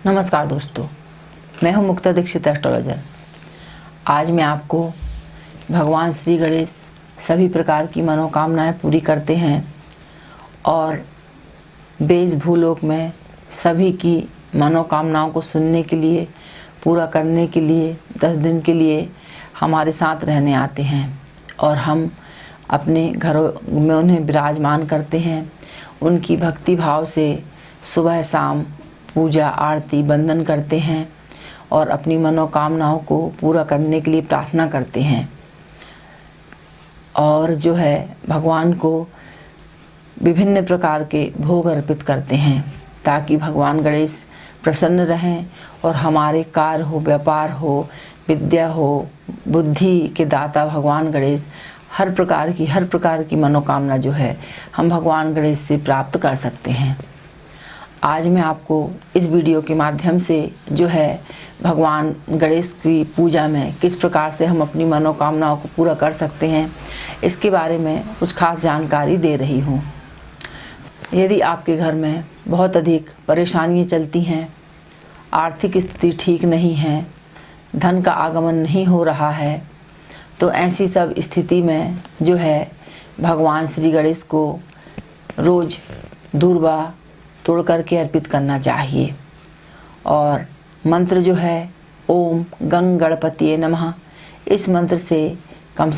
नमस्कार दोस्तों, मैं हूं मुक्ता दीक्षित एस्ट्रोलॉजर। आज मैं आपको भगवान श्री गणेश सभी प्रकार की मनोकामनाएं पूरी करते हैं और बेज भूलोक में सभी की मनोकामनाओं को सुनने के लिए, पूरा करने के लिए 10 दिन के लिए हमारे साथ रहने आते हैं और हम अपने घरों में उन्हें विराजमान करते हैं। उनकी भक्ति भाव से सुबह शाम पूजा आरती वंदन करते हैं और अपनी मनोकामनाओं को पूरा करने के लिए प्रार्थना करते हैं और जो है भगवान को विभिन्न प्रकार के भोग अर्पित करते हैं ताकि भगवान गणेश प्रसन्न रहें और हमारे कार्य हो, व्यापार हो, विद्या हो, बुद्धि के दाता भगवान गणेश हर प्रकार की मनोकामना जो है हम भगवान गणेश से प्राप्त कर सकते हैं। आज मैं आपको इस वीडियो के माध्यम से जो है भगवान गणेश की पूजा में किस प्रकार से हम अपनी मनोकामनाओं को पूरा कर सकते हैं इसके बारे में कुछ खास जानकारी दे रही हूँ। यदि आपके घर में बहुत अधिक परेशानियाँ चलती हैं, आर्थिक स्थिति ठीक नहीं है, धन का आगमन नहीं हो रहा है, तो ऐसी सब स्थिति में जो है भगवान श्री गणेश को रोज़ दूर्वा तोड़ करके अर्पित करना चाहिए। और मंत्र जो है ओम गंग गणपतिये नमः, इस मंत्र से कम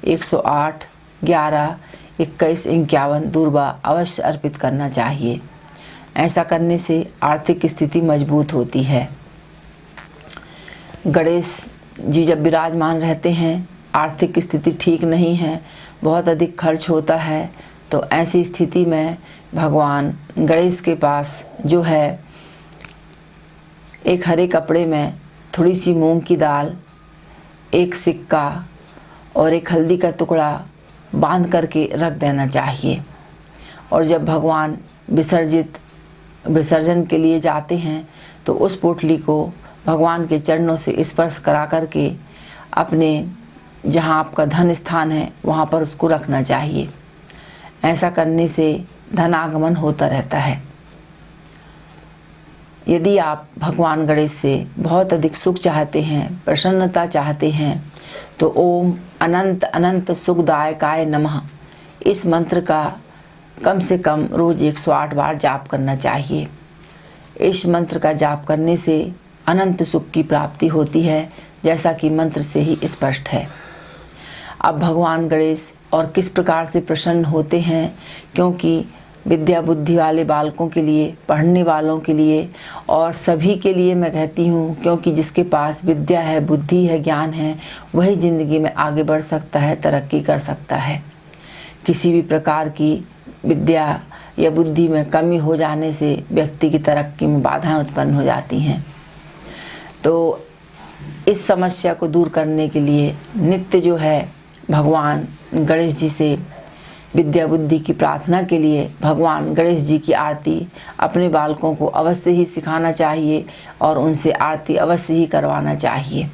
108, 11, 21, 51 दूर्वा अवश्य अर्पित करना चाहिए। ऐसा करने से आर्थिक स्थिति मजबूत होती है। गणेश जी जब विराजमान रहते हैं, आर्थिक स्थिति ठीक नहीं है, बहुत अधिक खर्च होता है, तो ऐसी स्थिति में भगवान गणेश के पास जो है एक हरे कपड़े में थोड़ी सी मूंग की दाल, एक सिक्का और एक हल्दी का टुकड़ा बांध करके रख देना चाहिए। और जब भगवान विसर्जन के लिए जाते हैं तो उस पोटली को भगवान के चरणों से स्पर्श करा करके अपने जहाँ आपका धन स्थान है वहाँ पर उसको रखना चाहिए। ऐसा करने से धनागमन होता रहता है। यदि आप भगवान गणेश से बहुत अधिक सुख चाहते हैं, प्रसन्नता चाहते हैं, तो ओम अनंत अनंत सुखदायकाय नमः इस मंत्र का कम से कम रोज़ 108 बार जाप करना चाहिए। इस मंत्र का जाप करने से अनंत सुख की प्राप्ति होती है, जैसा कि मंत्र से ही स्पष्ट है। अब भगवान गणेश और किस प्रकार से प्रसन्न होते हैं, क्योंकि विद्या बुद्धि वाले बालकों के लिए, पढ़ने वालों के लिए और सभी के लिए मैं कहती हूँ, क्योंकि जिसके पास विद्या है, बुद्धि है, ज्ञान है, वही ज़िंदगी में आगे बढ़ सकता है, तरक्की कर सकता है। किसी भी प्रकार की विद्या या बुद्धि में कमी हो जाने से व्यक्ति की तरक्की में बाधाएं उत्पन्न हो जाती हैं। तो इस समस्या को दूर करने के लिए नित्य जो है भगवान गणेश जी से विद्या बुद्धि की प्रार्थना के लिए भगवान गणेश जी की आरती अपने बालकों को अवश्य ही सिखाना चाहिए और उनसे आरती अवश्य ही करवाना चाहिए।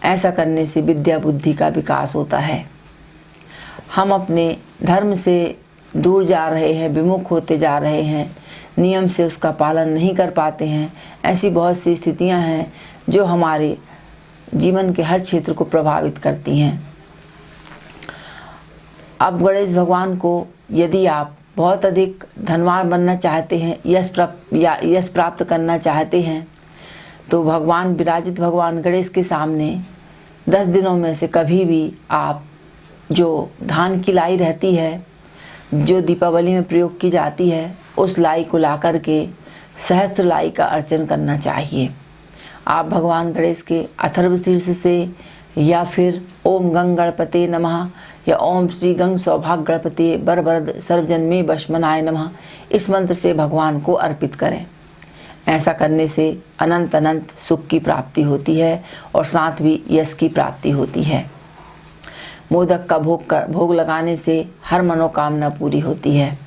ऐसा करने से विद्या बुद्धि का विकास होता है। हम अपने धर्म से दूर जा रहे हैं, विमुख होते जा रहे हैं, नियम से उसका पालन नहीं कर पाते हैं। ऐसी बहुत सी स्थितियां हैं जो हमारे जीवन के हर क्षेत्र को प्रभावित करती हैं। अब गणेश भगवान को यदि आप बहुत अधिक धनवान बनना चाहते हैं, यश प्राप्त करना चाहते हैं, तो भगवान विराजित भगवान गणेश के सामने 10 दिनों में से कभी भी आप जो धान की लाई रहती है, जो दीपावली में प्रयोग की जाती है, उस लाई को ला करके सहस्त्र लाई का अर्चन करना चाहिए। आप भगवान गणेश के अथर्व शीर्ष से या फिर ओम गंग गणपते नमः या ओम श्री गंग सौभाग्य गणपति बरवरद सर्वजन्मे बश्मनाय नमः इस मंत्र से भगवान को अर्पित करें। ऐसा करने से अनंत अनंत सुख की प्राप्ति होती है और साथ भी यश की प्राप्ति होती है। मोदक का भोग लगाने से हर मनोकामना पूरी होती है।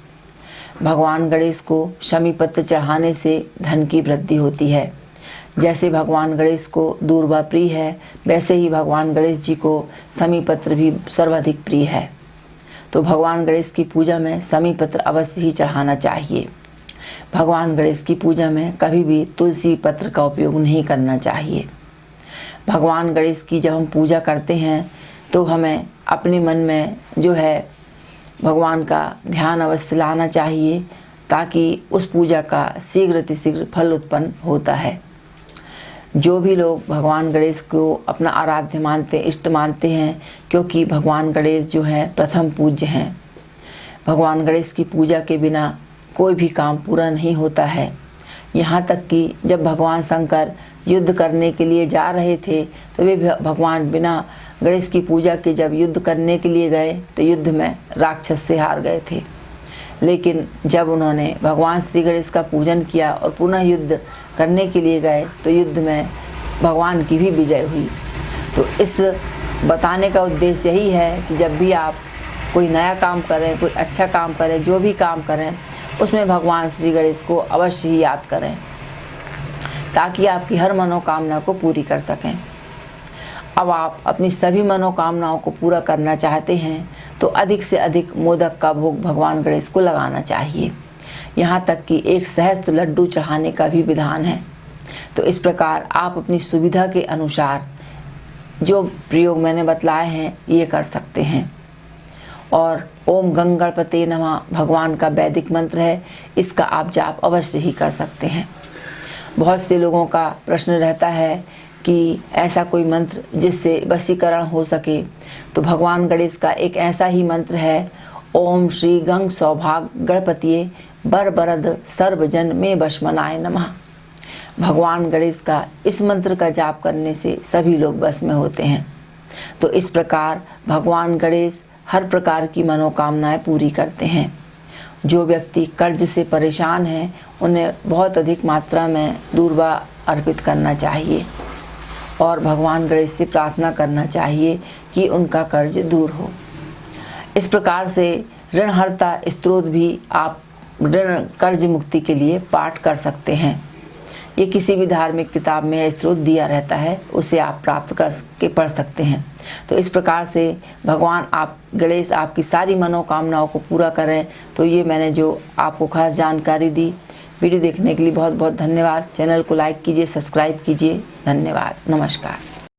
भगवान गणेश को शमी पत्र चढ़ाने से धन की वृद्धि होती है। जैसे भगवान गणेश को दूर्वा प्रिय है, वैसे ही भगवान गणेश जी को शमी पत्र भी सर्वाधिक प्रिय है। तो भगवान गणेश की पूजा में शमी पत्र अवश्य ही चढ़ाना चाहिए। भगवान गणेश की पूजा में कभी भी तुलसी पत्र का उपयोग नहीं करना चाहिए। भगवान गणेश की जब हम पूजा करते हैं तो हमें अपने मन में जो है भगवान का ध्यान अवश्य लाना चाहिए, ताकि उस पूजा का शीघ्र फल उत्पन्न होता है। जो भी लोग भगवान गणेश को अपना आराध्य मानते, इष्ट मानते हैं, क्योंकि भगवान गणेश जो है प्रथम पूज्य हैं। भगवान गणेश की पूजा के बिना कोई भी काम पूरा नहीं होता है। यहाँ तक कि जब भगवान शंकर युद्ध करने के लिए जा रहे थे तो वे भगवान बिना गणेश की पूजा के जब युद्ध करने के लिए गए तो युद्ध में राक्षस से हार गए थे। लेकिन जब उन्होंने भगवान श्री गणेश का पूजन किया और पुनः युद्ध करने के लिए गए तो युद्ध में भगवान की भी विजय हुई। तो इस बताने का उद्देश्य यही है कि जब भी आप कोई नया काम करें, कोई अच्छा काम करें, जो भी काम करें, उसमें भगवान श्री गणेश को अवश्य ही याद करें, ताकि आपकी हर मनोकामना को पूरी कर सकें। अब आप अपनी सभी मनोकामनाओं को पूरा करना चाहते हैं तो अधिक से अधिक मोदक का भोग भगवान गणेश को लगाना चाहिए। यहाँ तक कि 1 सहस्त्र लड्डू चढ़ाने का भी विधान है। तो इस प्रकार आप अपनी सुविधा के अनुसार जो प्रयोग मैंने बतलाए हैं ये कर सकते हैं। और ओम गंग गणपते नमः भगवान का वैदिक मंत्र है, इसका आप जाप अवश्य ही कर सकते हैं। बहुत से लोगों का प्रश्न रहता है कि ऐसा कोई मंत्र जिससे वशीकरण हो सके, तो भगवान गणेश का एक ऐसा ही मंत्र है, ओम श्री गंग सौभाग गणपतिये बर बरद सर्वजन में वशमनाय नमः। भगवान गणेश का इस मंत्र का जाप करने से सभी लोग वश में होते हैं। तो इस प्रकार भगवान गणेश हर प्रकार की मनोकामनाएं पूरी करते हैं। जो व्यक्ति कर्ज से परेशान हैं उन्हें बहुत अधिक मात्रा में दूर्वा अर्पित करना चाहिए और भगवान गणेश से प्रार्थना करना चाहिए कि उनका कर्ज दूर हो। इस प्रकार से ऋणहर्ता स्तोत्र भी आप ऋण कर्ज मुक्ति के लिए पाठ कर सकते हैं। ये किसी भी धार्मिक किताब में स्रोत दिया रहता है, उसे आप प्राप्त करके पढ़ सकते हैं। तो इस प्रकार से भगवान गणेश आपकी सारी मनोकामनाओं को पूरा करें। तो ये मैंने जो आपको खास जानकारी दी। वीडियो देखने के लिए बहुत बहुत धन्यवाद। चैनल को लाइक कीजिए, सब्सक्राइब कीजिए। धन्यवाद, नमस्कार।